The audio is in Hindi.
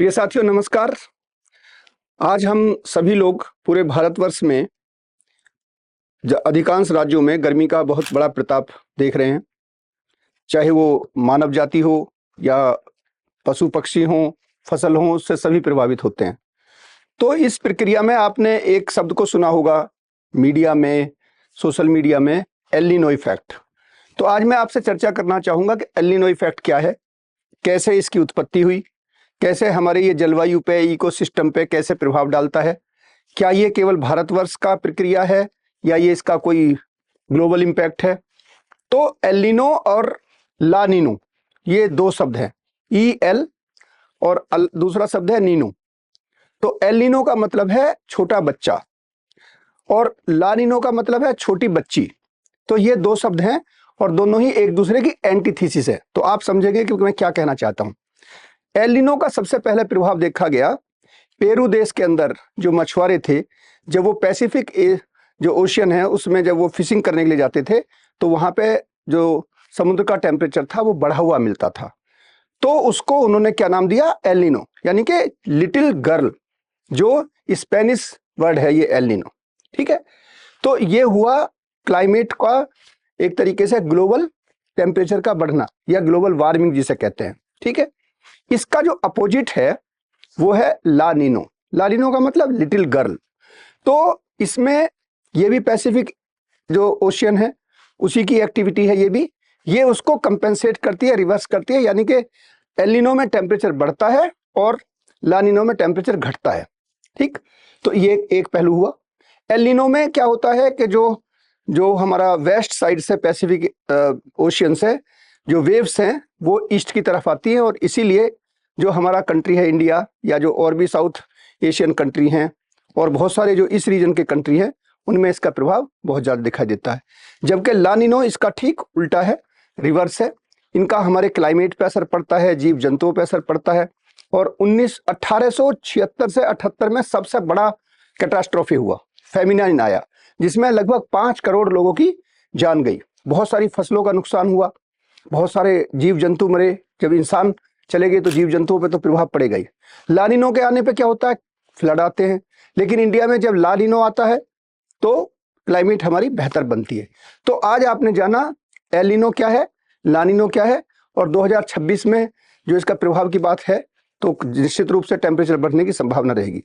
प्रिय साथियों नमस्कार। आज हम सभी लोग पूरे भारतवर्ष में अधिकांश राज्यों में गर्मी का बहुत बड़ा प्रताप देख रहे हैं, चाहे वो मानव जाति हो या पशु पक्षी हो, फसल हो, उससे सभी प्रभावित होते हैं। तो इस प्रक्रिया में आपने एक शब्द को सुना होगा मीडिया में, सोशल मीडिया में, एल नीनो इफेक्ट। तो आज मैं आपसे चर्चा करना चाहूंगा कि एल नीनो इफेक्ट क्या है, कैसे इसकी उत्पत्ति हुई, कैसे हमारे ये जलवायु पे, इकोसिस्टम पे कैसे प्रभाव डालता है, क्या ये केवल भारतवर्ष का प्रक्रिया है या ये इसका कोई ग्लोबल इम्पैक्ट है। तो एल नीनो और ला नीनो ये दो शब्द हैं, ई एल और दूसरा शब्द है नीनो। तो एल नीनो का मतलब है छोटा बच्चा और ला नीनो का मतलब है छोटी बच्ची। तो ये दो शब्द हैं और दोनों ही एक दूसरे की एंटीथीसिस है। तो आप समझेंगे कि मैं क्या कहना चाहता हूं। एल नीनो का सबसे पहले प्रभाव देखा गया पेरू देश के अंदर। जो मछुआरे थे, जब वो पैसिफिक जो ओशियन है उसमें जब वो फिशिंग करने के लिए जाते थे तो वहां पे जो समुद्र का टेम्परेचर था वो बढ़ा हुआ मिलता था। तो उसको उन्होंने क्या नाम दिया, एल नीनो, यानी कि लिटिल गर्ल, जो स्पेनिश वर्ड है ये एल नीनो। ठीक है, तो ये हुआ क्लाइमेट का एक तरीके से ग्लोबल टेम्परेचर का बढ़ना या ग्लोबल वार्मिंग जिसे कहते हैं। ठीक है, इसका जो अपोजिट है वो है ला नीनो। ला नीनो का मतलब लिटिल गर्ल। तो इसमें ये भी पैसिफिक जो ओशियन है उसी की एक्टिविटी है। ये उसको कंपेंसेट करती है, रिवर्स करती है, यानी कि एल नीनो में टेम्परेचर बढ़ता है और ला नीनो में टेम्परेचर घटता है। ठीक, तो ये एक पहलू हुआ। एल नीनो में क्या होता है कि जो हमारा वेस्ट साइड से पैसिफिक ओशियन से जो वेव्स हैं वो ईस्ट की तरफ आती हैं और इसीलिए जो हमारा कंट्री है इंडिया या जो और भी साउथ एशियन कंट्री हैं और बहुत सारे जो इस रीजन के कंट्री हैं उनमें इसका प्रभाव बहुत ज़्यादा दिखाई देता है। जबकि ला नीनो इसका ठीक उल्टा है, रिवर्स है। इनका हमारे क्लाइमेट पे असर पड़ता है, जीव जंतुओं पे असर पड़ता है। और 1876 से 78 में सबसे बड़ा कैटास्ट्रोफी हुआ, फेमिनाइन आया, जिसमें लगभग 5 करोड़ लोगों की जान गई। बहुत सारी फसलों का नुकसान हुआ, बहुत सारे जीव जंतु मरे। जब इंसान चले गए तो जीव जंतुओं पे तो प्रभाव पड़ेगा ही। ला नीनो के आने पे क्या होता है, फ्लड आते हैं। लेकिन इंडिया में जब ला नीनो आता है तो क्लाइमेट हमारी बेहतर बनती है। तो आज आपने जाना एल नीनो क्या है, ला नीनो क्या है, और 2026 में जो इसका प्रभाव की बात है तो निश्चित रूप से टेम्परेचर बढ़ने की संभावना रहेगी।